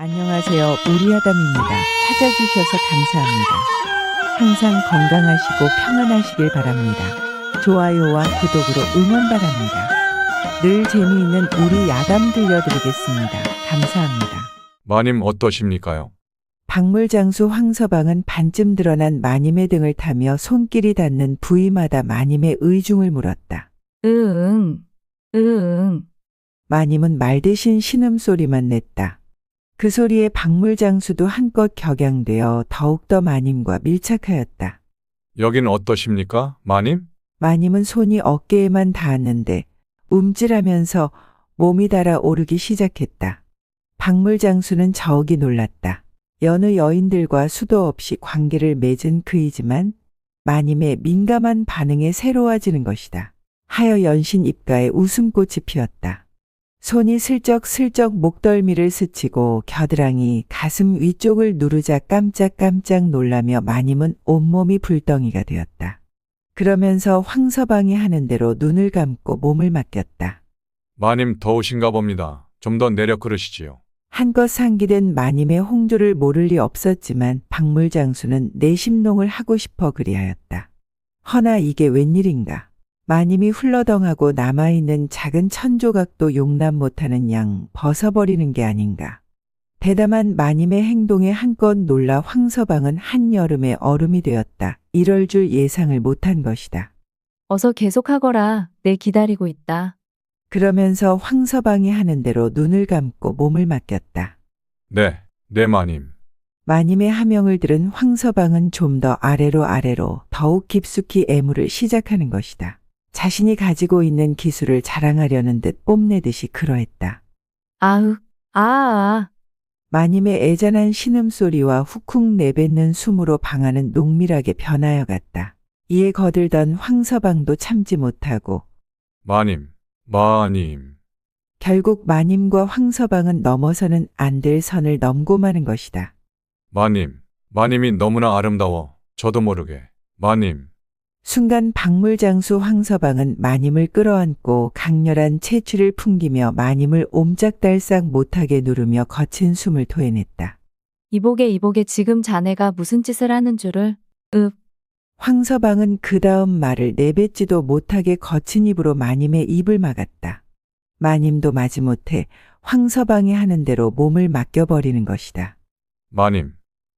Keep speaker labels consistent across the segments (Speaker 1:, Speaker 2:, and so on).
Speaker 1: 안녕하세요. 우리아담입니다. 찾아주셔서 감사합니다. 항상 건강하시고 평안하시길 바랍니다. 좋아요와 구독으로 응원 바랍니다. 늘 재미있는 우리 야담 들려드리겠습니다. 감사합니다.
Speaker 2: 마님 어떠십니까요?
Speaker 1: 박물장수 황서방은 반쯤 드러난 마님의 등을 타며 손길이 닿는 부위마다 마님의 의중을 물었다.
Speaker 3: 응, 응.
Speaker 1: 마님은 말 대신 신음소리만 냈다. 그 소리에 박물장수도 한껏 격양되어 더욱더 마님과 밀착하였다.
Speaker 2: 여긴 어떠십니까, 마님?
Speaker 1: 마님은 손이 어깨에만 닿았는데 움찔하면서 몸이 달아오르기 시작했다. 박물장수는 저욱이 놀랐다. 여느 여인들과 수도 없이 관계를 맺은 그이지만 마님의 민감한 반응에 새로워지는 것이다. 하여 연신 입가에 웃음꽃이 피었다. 손이 슬쩍슬쩍 목덜미를 스치고 겨드랑이 가슴 위쪽을 누르자 깜짝깜짝 놀라며 마님은 온몸이 불덩이가 되었다. 그러면서 황서방이 하는 대로 눈을 감고 몸을 맡겼다.
Speaker 2: 마님 더우신가 봅니다. 좀 더 내려 그러시지요.
Speaker 1: 한껏 상기된 마님의 홍조를 모를 리 없었지만 박물장수는 내심농을 하고 싶어 그리하였다. 허나 이게 웬일인가. 마님이 훌러덩하고 남아있는 작은 천조각도 용납 못하는 양 벗어버리는 게 아닌가. 대담한 마님의 행동에 한껏 놀라 황서방은 한여름의 얼음이 되었다. 이럴 줄 예상을 못한 것이다.
Speaker 3: 어서 계속하거라. 내 기다리고 있다.
Speaker 1: 그러면서 황서방이 하는 대로 눈을 감고 몸을 맡겼다.
Speaker 2: 네, 마님.
Speaker 1: 마님의 하명을 들은 황서방은 좀 더 아래로 더욱 깊숙이 애무를 시작하는 것이다. 자신이 가지고 있는 기술을 자랑하려는 듯 뽐내듯이 그러했다.
Speaker 3: 아흑,
Speaker 1: 마님의 애잔한 신음소리와 훅훅 내뱉는 숨으로 방안은 농밀하게 변하여 갔다. 이에 거들던 황서방도 참지 못하고
Speaker 2: 마님.
Speaker 1: 결국 마님과 황서방은 넘어서는 안 될 선을 넘고 마는 것이다.
Speaker 2: 마님이 너무나 아름다워. 저도 모르게. 마님.
Speaker 1: 순간 박물장수 황서방은 마님을 끌어안고 강렬한 채취를 풍기며 마님을 옴짝달싹 못하게 누르며 거친 숨을 토해냈다.
Speaker 3: 이보게 지금 자네가 무슨 짓을 하는 줄을.
Speaker 1: 황서방은 그 다음 말을 내뱉지도 못하게 거친 입으로 마님의 입을 막았다. 마님도 마지못해 황서방이 하는 대로 몸을 맡겨버리는 것이다.
Speaker 2: 마님.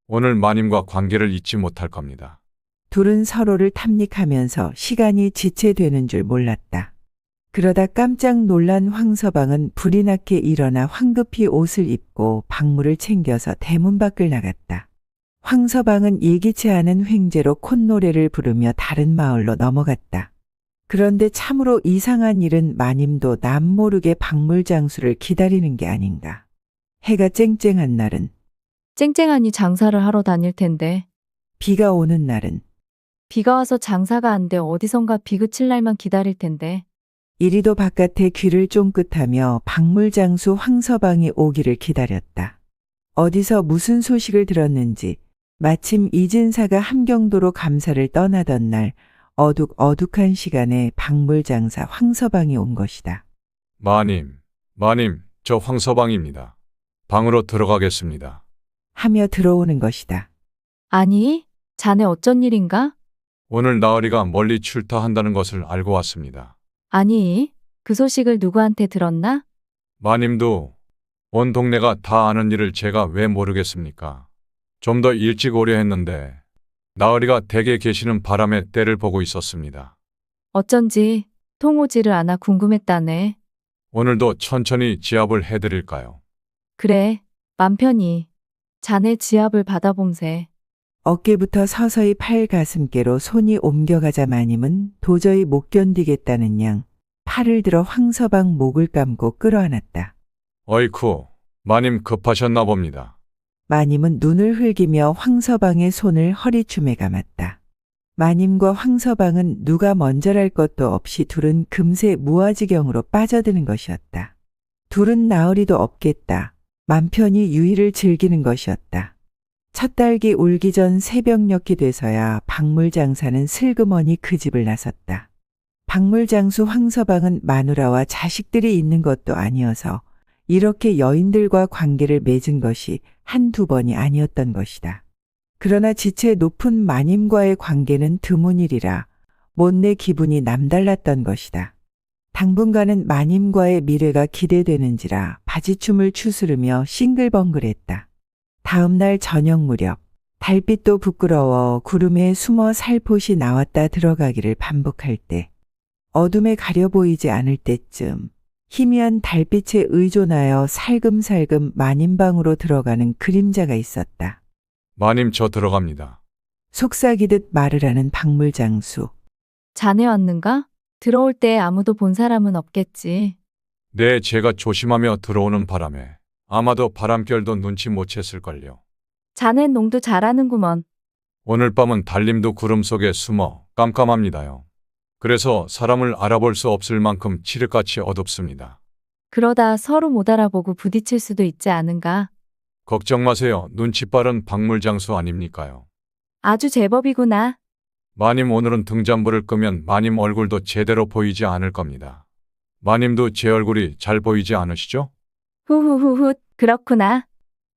Speaker 2: 오늘 마님과 관계를 잊지 못할 겁니다.
Speaker 1: 둘은 서로를 탐닉하면서 시간이 지체되는 줄 몰랐다. 그러다 깜짝 놀란 황서방은 불이 나게 일어나 황급히 옷을 입고 박물을 챙겨서 대문 밖을 나갔다. 황서방은 예기치 않은 횡재로 콧노래를 부르며 다른 마을로 넘어갔다. 그런데 참으로 이상한 일은 마님도 남모르게 박물장수를 기다리는 게 아닌가. 해가 쨍쨍한 날은,
Speaker 3: 쨍쨍하니 장사를 하러 다닐 텐데.
Speaker 1: 비가 오는 날은,
Speaker 3: 비가 와서 장사가 안 돼 어디선가 비 그칠 날만 기다릴 텐데.
Speaker 1: 이리도 바깥에 귀를 쫑긋하며 박물장수 황서방이 오기를 기다렸다. 어디서 무슨 소식을 들었는지 마침 이진사가 함경도로 감사를 떠나던 날 어둑어둑한 시간에 박물장사 황서방이 온 것이다.
Speaker 2: 마님, 저 황서방입니다. 방으로 들어가겠습니다.
Speaker 1: 하며 들어오는 것이다.
Speaker 3: 아니, 자네 어쩐 일인가?
Speaker 2: 오늘 나으리가 멀리 출타한다는 것을 알고 왔습니다.
Speaker 3: 아니, 그 소식을 누구한테 들었나?
Speaker 2: 마님도 온 동네가 다 아는 일을 제가 왜 모르겠습니까? 좀 더 일찍 오려 했는데 나으리가 댁에 계시는 바람에 때를 보고 있었습니다.
Speaker 3: 어쩐지 통오지를 않아 궁금했다네.
Speaker 2: 오늘도 천천히 지압을 해드릴까요?
Speaker 3: 그래, 맘 편히. 자네 지압을 받아봄세.
Speaker 1: 어깨부터 서서히 팔 가슴께로 손이 옮겨가자 마님은 도저히 못 견디겠다는 양 팔을 들어 황서방 목을 감고 끌어안았다.
Speaker 2: 어이쿠, 마님 급하셨나 봅니다.
Speaker 1: 마님은 눈을 흘기며 황서방의 손을 허리춤에 감았다. 마님과 황서방은 누가 먼저랄 것도 없이 둘은 금세 무아지경으로 빠져드는 것이었다. 둘은 나으리도 없겠다. 맘 편히 유의를 즐기는 것이었다. 첫 딸기 울기 전 새벽녘이 돼서야 박물장사는 슬그머니 그 집을 나섰다. 박물장수 황서방은 마누라와 자식들이 있는 것도 아니어서 이렇게 여인들과 관계를 맺은 것이 한두 번이 아니었던 것이다. 그러나 지체 높은 마님과의 관계는 드문 일이라 못내 기분이 남달랐던 것이다. 당분간은 마님과의 미래가 기대되는지라 바지춤을 추스르며 싱글벙글했다. 다음 날 저녁 무렵 달빛도 부끄러워 구름에 숨어 살포시 나왔다 들어가기를 반복할 때 어둠에 가려 보이지 않을 때쯤 희미한 달빛에 의존하여 살금살금 마님방으로 들어가는 그림자가 있었다.
Speaker 2: 마님 저 들어갑니다.
Speaker 1: 속삭이듯 말을 하는 박물장수.
Speaker 3: 자네 왔는가? 들어올 때 아무도 본 사람은 없겠지.
Speaker 2: 네, 제가 조심하며 들어오는 바람에 아마도 바람결도 눈치 못 챘을걸요.
Speaker 3: 자넨 농도 잘하는구먼.
Speaker 2: 오늘 밤은 달님도 구름 속에 숨어 깜깜합니다요. 그래서 사람을 알아볼 수 없을 만큼 칠흑같이 어둡습니다.
Speaker 3: 그러다 서로 못 알아보고 부딪힐 수도 있지 않은가?
Speaker 2: 걱정 마세요. 눈치 빠른 박물장수 아닙니까요.
Speaker 3: 아주 제법이구나.
Speaker 2: 마님 오늘은 등잔불을 끄면 마님 얼굴도 제대로 보이지 않을 겁니다. 마님도 제 얼굴이 잘 보이지 않으시죠?
Speaker 3: 후후후후, 그렇구나.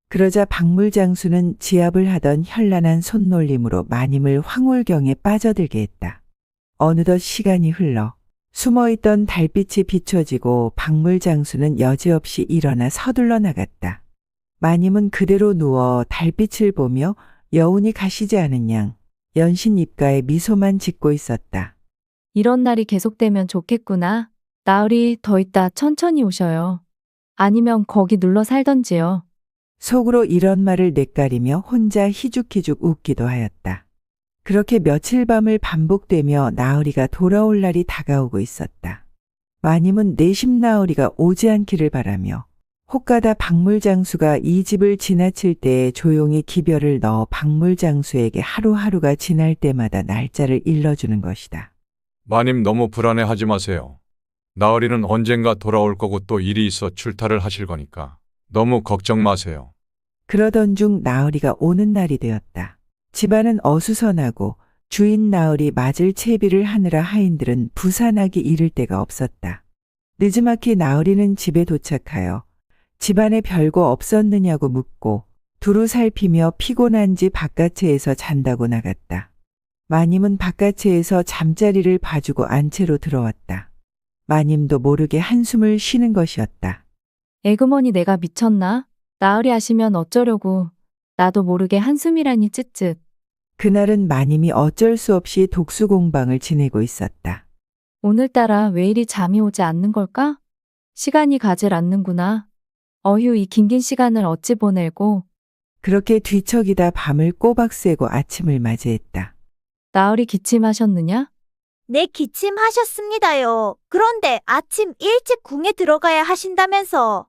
Speaker 1: 그러자 박물장수는 지압을 하던 현란한 손놀림으로 마님을 황홀경에 빠져들게 했다. 어느덧 시간이 흘러 숨어있던 달빛이 비춰지고 박물장수는 여지없이 일어나 서둘러 나갔다. 마님은 그대로 누워 달빛을 보며 여운이 가시지 않은 양 연신 입가에 미소만 짓고 있었다.
Speaker 3: 이런 날이 계속되면 좋겠구나. 나으리 더 있다 천천히 오셔요. 아니면 거기 눌러 살던지요.
Speaker 1: 속으로 이런 말을 뇌까리며 혼자 희죽희죽 웃기도 하였다. 그렇게 며칠 밤을 반복되며 나으리가 돌아올 날이 다가오고 있었다. 마님은 내심 나으리가 오지 않기를 바라며 혹가다 박물장수가 이 집을 지나칠 때에 조용히 기별을 넣어 박물장수에게 하루하루가 지날 때마다 날짜를 일러주는 것이다.
Speaker 2: 마님 너무 불안해하지 마세요. 나으리는 언젠가 돌아올 거고 또 일이 있어 출타를 하실 거니까 너무 걱정 마세요.
Speaker 1: 그러던 중 나으리가 오는 날이 되었다. 집안은 어수선하고 주인 나으리 맞을 채비를 하느라 하인들은 부산하기 이를 데가 없었다. 늦지막히 나으리는 집에 도착하여 집안에 별거 없었느냐고 묻고 두루 살피며 피곤한지 바깥채에서 잔다고 나갔다. 마님은 바깥채에서 잠자리를 봐주고 안채로 들어왔다. 마님도 모르게 한숨을 쉬는 것이었다.
Speaker 3: 에그머니 내가 미쳤나? 나으리 아시면 어쩌려고. 나도 모르게 한숨이라니 쯧쯧.
Speaker 1: 그날은 마님이 어쩔 수 없이 독수 공방을 지내고 있었다.
Speaker 3: 오늘따라 왜 이리 잠이 오지 않는 걸까? 시간이 가질 않는구나. 어휴 이 긴긴 시간을 어찌 보내고.
Speaker 1: 그렇게 뒤척이다 밤을 꼬박 새고 아침을 맞이했다.
Speaker 3: 나으리 기침하셨느냐?
Speaker 4: 네, 기침하셨습니다요. 그런데 아침 일찍 궁에 들어가야 하신다면서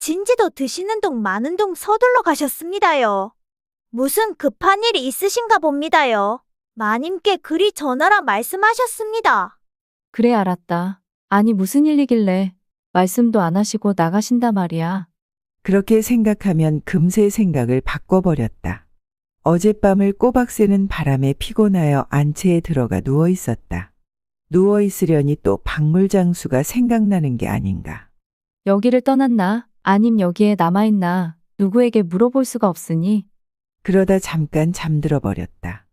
Speaker 4: 진지도 드시는 동 마는 동 서둘러 가셨습니다요. 무슨 급한 일이 있으신가 봅니다요. 마님께 그리 전하라 말씀하셨습니다.
Speaker 3: 그래 알았다. 아니 무슨 일이길래 말씀도 안 하시고 나가신다 말이야.
Speaker 1: 그렇게 생각하면 금세 생각을 바꿔버렸다. 어젯밤을 꼬박 새는 바람에 피곤하여 안채에 들어가 누워 있었다. 누워 있으려니 또 박물장수가 생각나는 게 아닌가.
Speaker 3: 여기를 떠났나? 아님 여기에 남아있나? 누구에게 물어볼 수가 없으니.
Speaker 1: 그러다 잠깐 잠들어 버렸다.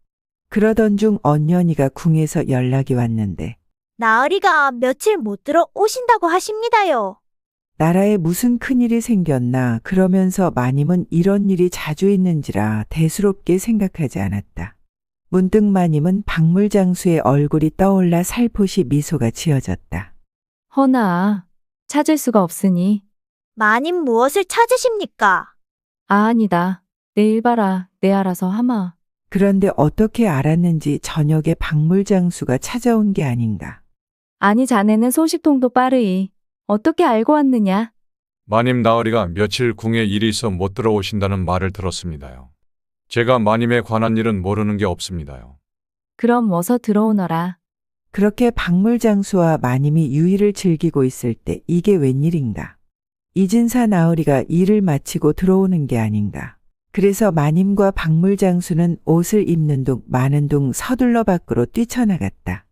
Speaker 1: 그러던 중 언년이가 궁에서 연락이 왔는데
Speaker 4: 나으리가 며칠 못 들어 오신다고 하십니다요.
Speaker 1: 나라에 무슨 큰일이 생겼나 그러면서 마님은 이런 일이 자주 있는지라 대수롭게 생각하지 않았다. 문득 마님은 박물장수의 얼굴이 떠올라 살포시 미소가 지어졌다.
Speaker 3: 허나 찾을 수가 없으니.
Speaker 4: 마님 무엇을 찾으십니까?
Speaker 3: 아 아니다. 내일 봐라. 내 알아서 하마.
Speaker 1: 그런데 어떻게 알았는지 저녁에 박물장수가 찾아온 게 아닌가.
Speaker 3: 아니 자네는 소식통도 빠르이. 어떻게 알고 왔느냐?
Speaker 2: 마님 나으리가 며칠 궁에 일이 있어 못 들어오신다는 말을 들었습니다요. 제가 마님에 관한 일은 모르는 게 없습니다요.
Speaker 3: 그럼 어서 들어오너라.
Speaker 1: 그렇게 박물장수와 마님이 유의를 즐기고 있을 때 이게 웬일인가. 이진사 나으리가 일을 마치고 들어오는 게 아닌가. 그래서 마님과 박물장수는 옷을 입는 둥 마는 둥 서둘러 밖으로 뛰쳐나갔다.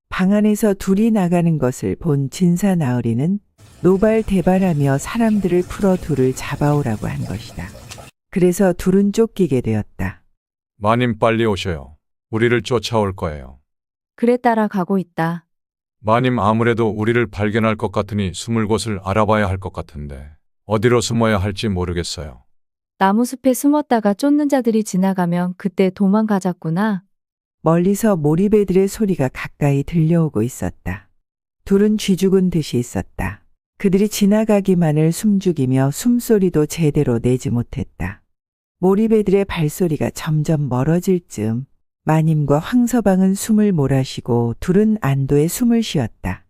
Speaker 1: 방 안에서 둘이 나가는 것을 본 진사 나으리는 노발대발하며 사람들을 풀어 둘을 잡아오라고 한 것이다. 그래서 둘은 쫓기게 되었다.
Speaker 2: 마님 빨리 오셔요. 우리를 쫓아올 거예요.
Speaker 3: 그래 따라가고 있다.
Speaker 2: 마님 아무래도 우리를 발견할 것 같으니 숨을 곳을 알아봐야 할 것 같은데 어디로 숨어야 할지 모르겠어요.
Speaker 3: 나무숲에 숨었다가 쫓는 자들이 지나가면 그때 도망가자꾸나.
Speaker 1: 멀리서 몰입애들의 소리가 가까이 들려오고 있었다. 둘은 쥐죽은 듯이 있었다. 그들이 지나가기만을 숨죽이며 숨소리도 제대로 내지 못했다. 몰입애들의 발소리가 점점 멀어질 즈음 마님과 황서방은 숨을 몰아쉬고 둘은 안도의 숨을 쉬었다.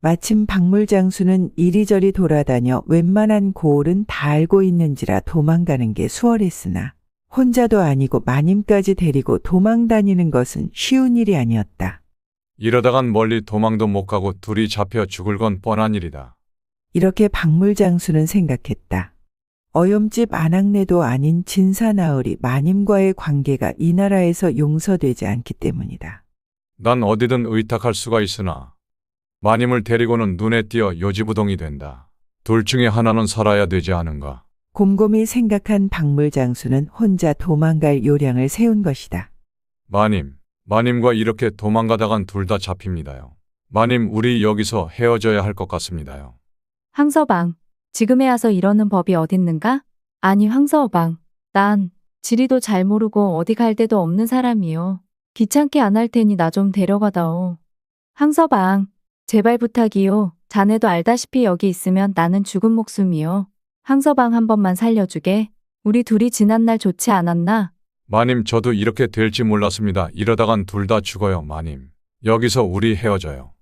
Speaker 1: 마침 박물장수는 이리저리 돌아다녀 웬만한 고을은 다 알고 있는지라 도망가는 게 수월했으나 혼자도 아니고 마님까지 데리고 도망 다니는 것은 쉬운 일이 아니었다.
Speaker 2: 이러다간 멀리 도망도 못 가고 둘이 잡혀 죽을 건 뻔한 일이다.
Speaker 1: 이렇게 박물장수는 생각했다. 어염집 안악내도 아닌 진사나으리 마님과의 관계가 이 나라에서 용서되지 않기 때문이다.
Speaker 2: 난 어디든 의탁할 수가 있으나 마님을 데리고는 눈에 띄어 요지부동이 된다. 둘 중에 하나는 살아야 되지 않은가.
Speaker 1: 곰곰이 생각한 박물장수는 혼자 도망갈 요량을 세운 것이다.
Speaker 2: 마님과 이렇게 도망가다간 둘 다 잡힙니다요. 마님, 우리 여기서 헤어져야 할 것 같습니다요.
Speaker 3: 황서방, 지금에 와서 이러는 법이 어딨는가? 아니 황서방, 난 지리도 잘 모르고 어디 갈 데도 없는 사람이요. 귀찮게 안 할 테니 나 좀 데려가다오. 황서방, 제발 부탁이요. 자네도 알다시피 여기 있으면 나는 죽은 목숨이요. 황서방 한 번만 살려주게. 우리 둘이 지난날 좋지 않았나?
Speaker 2: 마님, 저도 이렇게 될지 몰랐습니다. 이러다간 둘 다 죽어요, 마님. 여기서 우리 헤어져요.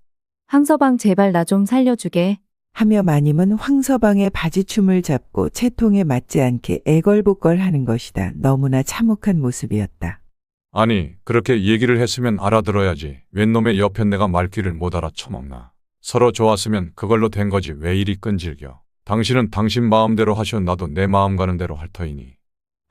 Speaker 3: 황서방 제발 나 좀 살려주게.
Speaker 1: 하며 마님은 황서방의 바지춤을 잡고 채통에 맞지 않게 애걸복걸하는 것이다. 너무나 참혹한 모습이었다.
Speaker 2: 아니, 그렇게 얘기를 했으면 알아들어야지. 웬 놈의 옆엔 내가 말귀를 못 알아쳐먹나. 서로 좋았으면 그걸로 된 거지 왜 이리 끈질겨. 당신은 당신 마음대로 하셔. 나도 내 마음 가는 대로 할 터이니.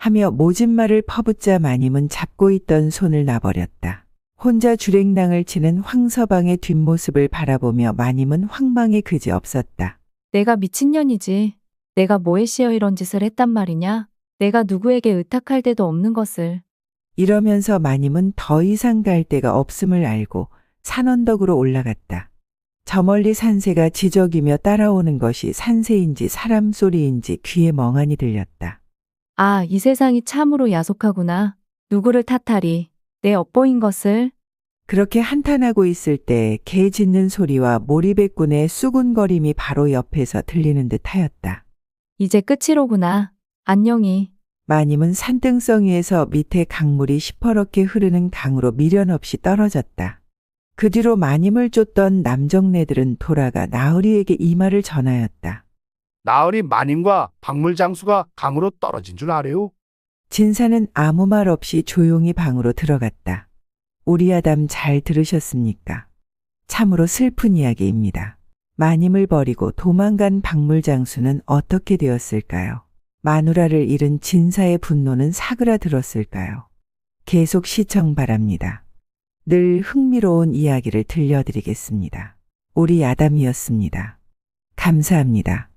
Speaker 1: 하며 모진말을 퍼붓자 마님은 잡고 있던 손을 놔버렸다. 혼자 주랭랑을 치는 황서방의 뒷모습을 바라보며 마님은 황망이 그지없었다.
Speaker 3: 내가 미친년이지. 내가 뭐에 씌어 이런 짓을 했단 말이냐? 내가 누구에게 의탁할 데도 없는 것을.
Speaker 1: 이러면서 마님은 더 이상 갈 데가 없음을 알고 산언덕으로 올라갔다. 저 멀리 산새가 지저귀며 따라오는 것이 산새인지 사람 소리인지 귀에 멍하니 들렸다.
Speaker 3: 아, 이 세상이 참으로 야속하구나. 누구를 탓하리. 내 엿보인 것을.
Speaker 1: 그렇게 한탄하고 있을 때 개 짖는 소리와 모리백군의 수군거림이 바로 옆에서 들리는 듯 하였다.
Speaker 3: 이제 끝이로구나. 안녕히.
Speaker 1: 마님은 산등성이에서 밑에 강물이 시퍼렇게 흐르는 강으로 미련 없이 떨어졌다. 그 뒤로 마님을 쫓던 남정네들은 돌아가 나으리에게 이 말을 전하였다.
Speaker 5: 나으리 마님과 박물장수가 강으로 떨어진 줄 아래요.
Speaker 1: 진사는 아무 말 없이 조용히 방으로 들어갔다. 우리 아담 잘 들으셨습니까? 참으로 슬픈 이야기입니다. 마님을 버리고 도망간 박물장수는 어떻게 되었을까요? 마누라를 잃은 진사의 분노는 사그라들었을까요? 계속 시청 바랍니다. 늘 흥미로운 이야기를 들려드리겠습니다. 우리 아담이었습니다. 감사합니다.